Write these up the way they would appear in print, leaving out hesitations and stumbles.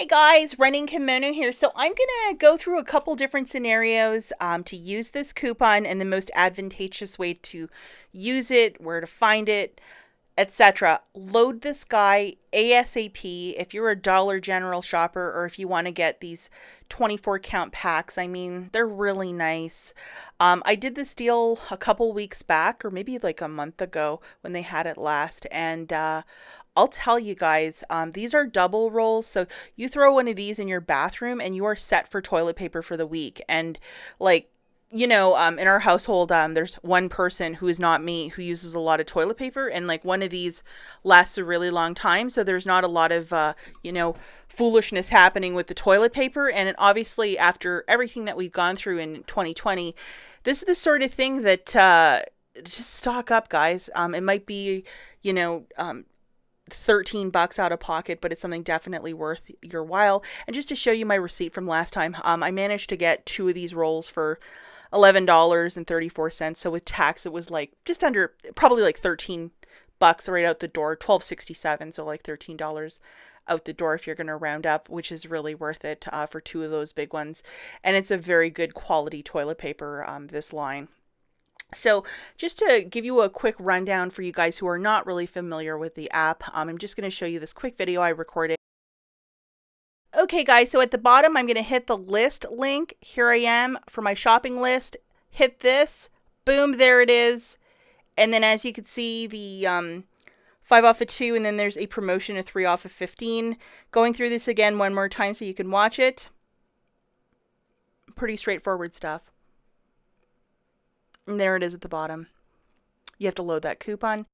Hey guys, running Kimono here. So I'm gonna go through a couple different scenarios to use this coupon and the most advantageous way to use it, where to find it, etc. Load this guy ASAP if you're a Dollar General shopper or if you want to get these 24 count packs. I mean, they're really nice. I did this deal a couple weeks back, or maybe like a month ago when they had it last, and I'll tell you guys, these are double rolls. So you throw one of these in your bathroom and you are set for toilet paper for the week. And like, in our household, there's one person who is not me who uses a lot of toilet paper, and like one of these lasts a really long time. So there's not a lot of, foolishness happening with the toilet paper. And obviously, after everything that we've gone through in 2020, this is the sort of thing that just stock up, guys. It might be, 13 bucks out of pocket, but it's something definitely worth your while. And just to show you my receipt from last time, I managed to get two of these rolls for $11.34. So with tax, it was like just under, probably like 13 bucks right out the door, 12.67. So like $13 out the door if you're going to round up, which is really worth it for two of those big ones. And it's a very good quality toilet paper, this line. So just to give you a quick rundown for you guys who are not really familiar with the app, I'm just going to show you this quick video I recorded. Okay guys, so at the bottom I'm going to hit the list link. Here I am for my shopping list. Hit this. Boom, there it is. And then as you can see, the 5 off of 2, and then there's a promotion of 3 off of 15. Going through this again one more time so you can watch it. Pretty straightforward stuff. And there it is at the bottom. You have to load that coupon.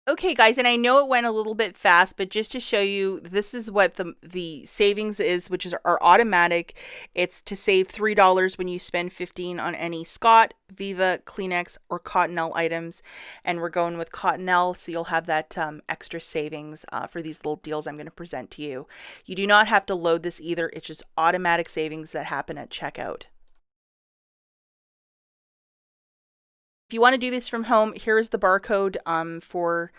Okay, guys, and I know it went a little bit fast, but just to show you, this is what the savings is, which is our automatic. It's to save $3 when you spend $15 on any Scott, Viva, Kleenex, or Cottonelle items. And we're going with Cottonelle, so you'll have that extra savings for these little deals I'm going to present to you. You do not have to load this either. It's just automatic savings that happen at checkout. If you want to do this from home, here's the barcode for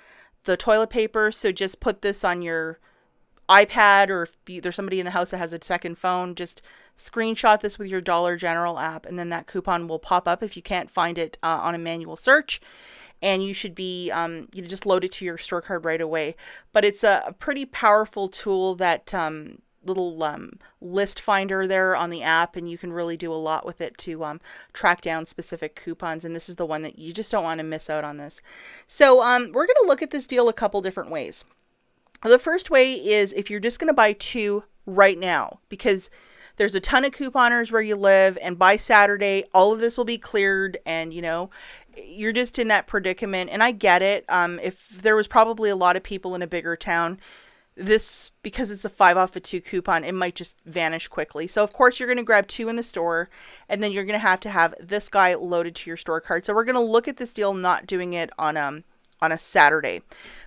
the toilet paper. So just put this on your iPad, or if there's somebody in the house that has a second phone, just screenshot this with your Dollar General app, and then that coupon will pop up if you can't find it on a manual search. And you should be, you just load it to your store card right away. But it's a pretty powerful tool, that little list finder there on the app, and you can really do a lot with it to track down specific coupons, and this is the one that you just don't want to miss out on this. So we're going to look at this deal a couple different ways. The first way is if you're just going to buy two right now, because there's a ton of couponers where you live, and by Saturday all of this will be cleared, and you're just in that predicament. And I get it. If there was probably a lot of people in a bigger town, this, because it's a 5 off of 2 coupon, it might just vanish quickly. So of course you're going to grab two in the store, and then you're going to have this guy loaded to your store card. So we're going to look at this deal not doing it on a Saturday,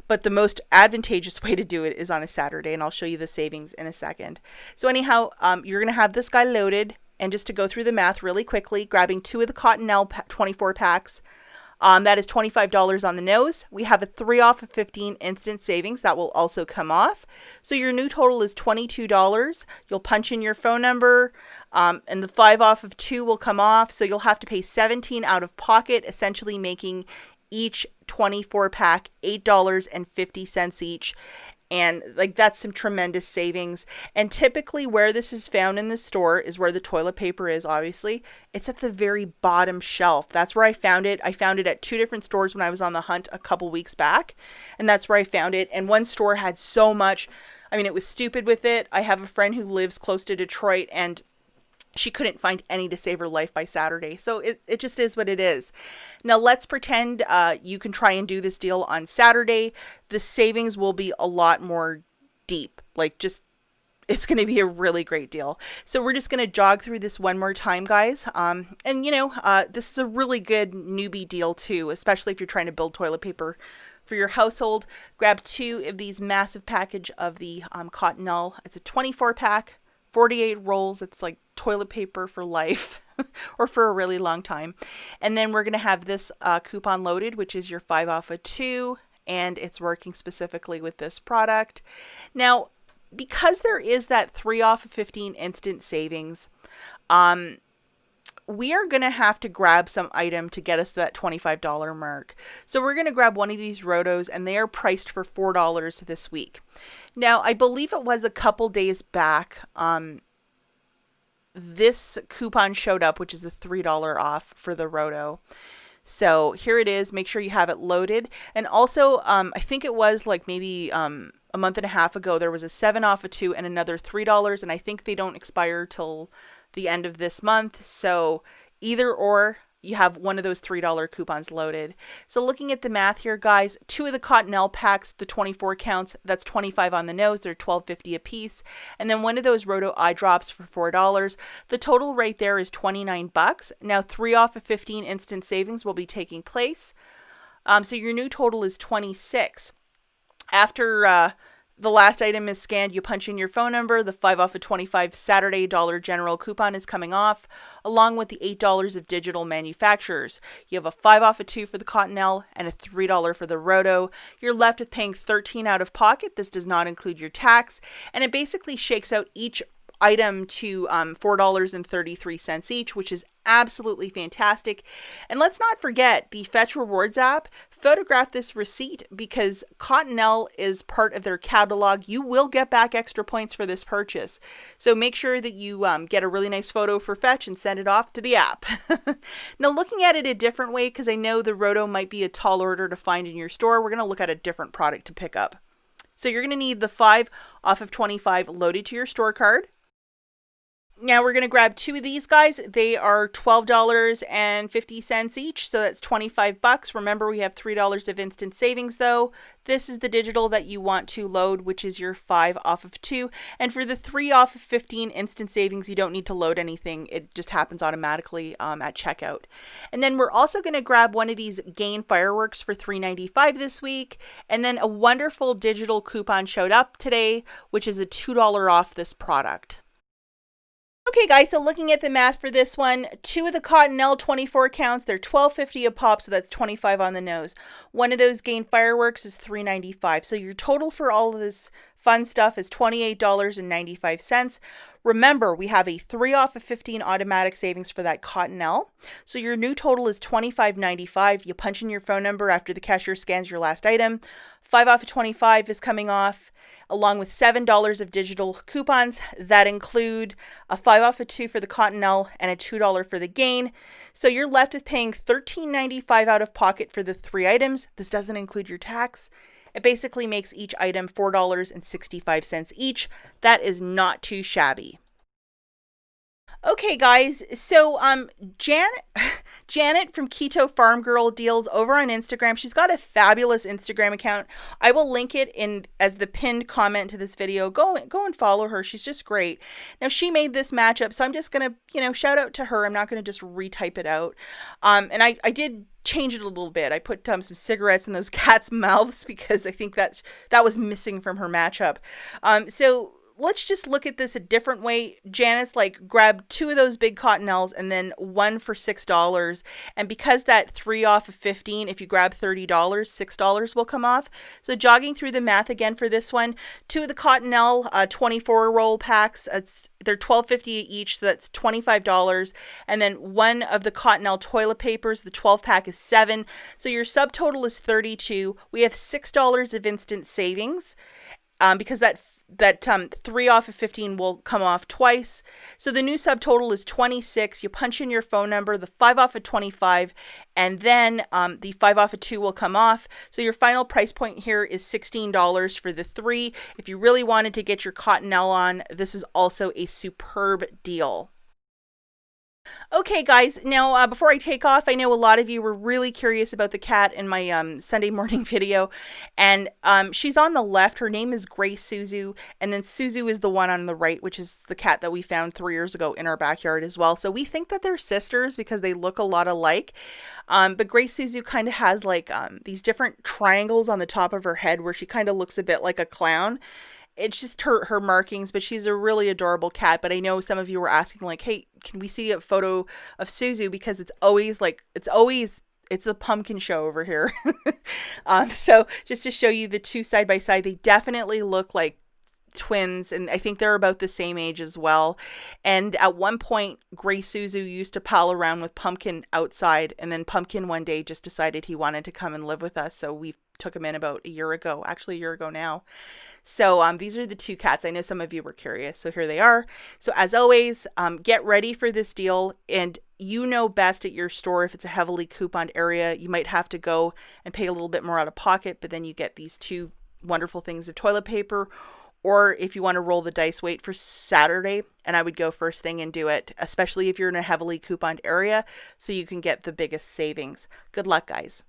but the most advantageous way to do it is on a Saturday, and I'll show you the savings in a second. So anyhow, you're going to have this guy loaded, and just to go through the math really quickly, grabbing two of the Cottonelle 24 packs, that is $25 on the nose. We have a 3 off of 15 instant savings that will also come off. So your new total is $22. You'll punch in your phone number, and the 5 off of 2 will come off. So you'll have to pay $17 out of pocket, essentially making each 24 pack $8.50 each. And like, that's some tremendous savings. And typically where this is found in the store is where the toilet paper is. Obviously, it's at the very bottom shelf. That's where I found it. I found it at two different stores when I was on the hunt a couple weeks back, and that's where I found it. And one store had so much, I mean, it was stupid with it. I have a friend who lives close to Detroit, and she couldn't find any to save her life by Saturday. So it just is what it is. Now let's pretend you can try and do this deal on Saturday. The savings will be a lot more deep. Like, just, it's going to be a really great deal. So we're just going to jog through this one more time, guys. This is a really good newbie deal too, especially if you're trying to build toilet paper for your household. Grab two of these massive package of the Cottonelle. It's a 24 pack. 48 rolls. It's like toilet paper for life or for a really long time. And then we're going to have this coupon loaded, which is your 5 off of 2, and it's working specifically with this product. Now, because there is that 3 off of 15 instant savings, we are going to have to grab some item to get us to that $25 mark. So we're going to grab one of these rotos, and they are priced for $4 this week. Now, I believe it was a couple days back, this coupon showed up, which is a $3 off for the roto. So here it is. Make sure you have it loaded. And also, I think it was like maybe a month and a half ago, there was a 7 off of 2 and another $3. And I think they don't expire till the end of this month. So either or, you have one of those $3 coupons loaded. So looking at the math here, guys, 2 of the Cottonelle packs, the 24 counts, that's 25 on the nose. They're $12.50 a piece. And then one of those Roto eye drops for $4. The total right there is $29. Now 3 off of 15 instant savings will be taking place. So your new total is $26. After the last item is scanned, you punch in your phone number. The 5 off of 25 Saturday Dollar General coupon is coming off, along with the $8 of digital manufacturers. You have a 5 off of 2 for the Cottonelle and a $3 for the Roto. You're left with paying $13 out of pocket. This does not include your tax, and it basically shakes out each item to $4.33 each, which is absolutely fantastic. And let's not forget the Fetch Rewards app. Photograph this receipt because Cottonelle is part of their catalog. You will get back extra points for this purchase. So make sure that you get a really nice photo for Fetch and send it off to the app. Now, looking at it a different way, because I know the Roto might be a tall order to find in your store, we're going to look at a different product to pick up. So you're going to need the 5 off of 25 loaded to your store card. Now we're going to grab 2 of these guys. They are $12.50 each, so that's $25. Remember, we have $3 of instant savings though. This is the digital that you want to load, which is your 5 off of 2. And for the 3 off of 15 instant savings, you don't need to load anything. It just happens automatically at checkout. And then we're also going to grab one of these Gain fireworks for $3.95 this week. And then a wonderful digital coupon showed up today, which is a $2 off this product. Okay, guys, so looking at the math for this one, 2 of the Cottonelle 24 counts, they're $12.50 a pop, so that's 25 on the nose. One of those Gain fireworks is $3.95. So your total for all of this fun stuff is $28.95. Remember, we have a 3 off of 15 automatic savings for that Cottonelle. So your new total is $25.95. You punch in your phone number after the cashier scans your last item. 5 off of 25 is coming off, along with $7 of digital coupons that include a 5 off of 2 for the Cottonelle and a $2 for the Gain. So you're left with paying $13.95 out of pocket for the 3 items. This doesn't include your tax. It basically makes each item $4.65 each. That is not too shabby. Okay, guys, so Janet from Keto Farm Girl Deals over on Instagram. She's got a fabulous Instagram account. I will link it in as the pinned comment to this video. Go and follow her. She's just great. Now, she made this matchup, so I'm just going to, shout out to her. I'm not going to just retype it out. And I did change it a little bit. I put some cigarettes in those cats' mouths because I think that was missing from her matchup. So let's just look at this a different way. Janice grab 2 of those big Cottonelles and then 1 for $6. And because that 3 off of 15, if you grab $30, $6 will come off. So jogging through the math again for this one, 2 of the Cottonelle 24 roll packs, they're $12.50 each, so that's $25. And then 1 of the Cottonelle toilet papers, the 12 pack is $7. So your subtotal is $32. We have $6 of instant savings because that 3 off of 15 will come off twice. So the new subtotal is 26. You punch in your phone number, the 5 off of 25, and then the 5 off of 2 will come off. So your final price point here is $16 for the 3. If you really wanted to get your Cottonelle on, this is also a superb deal. Okay, guys, now before I take off, I know a lot of you were really curious about the cat in my Sunday morning video, and she's on the left. Her name is Gray Suzu, and then Suzu is the one on the right, which is the cat that we found 3 years ago in our backyard as well. So we think that they're sisters because they look a lot alike, but Gray Suzu kind of has these different triangles on the top of her head where she kind of looks a bit like a clown. It's just her markings, but she's a really adorable cat. But I know some of you were asking hey, can we see a photo of Suzu? Because it's the pumpkin show over here. So just to show you the 2 side by side, they definitely look like twins, and I think they're about the same age as well. And at one point, Gray Suzu used to pal around with Pumpkin outside, and then Pumpkin one day just decided he wanted to come and live with us, so we took him in about a year ago, actually a year ago now. So these are the two cats. I know some of you were curious, so here they are. So as always, get ready for this deal, and you know best at your store if it's a heavily couponed area. You might have to go and pay a little bit more out of pocket, but then you get these two wonderful things of toilet paper. Or if you want to roll the dice, wait for Saturday, and I would go first thing and do it, especially if you're in a heavily couponed area, so you can get the biggest savings. Good luck, guys.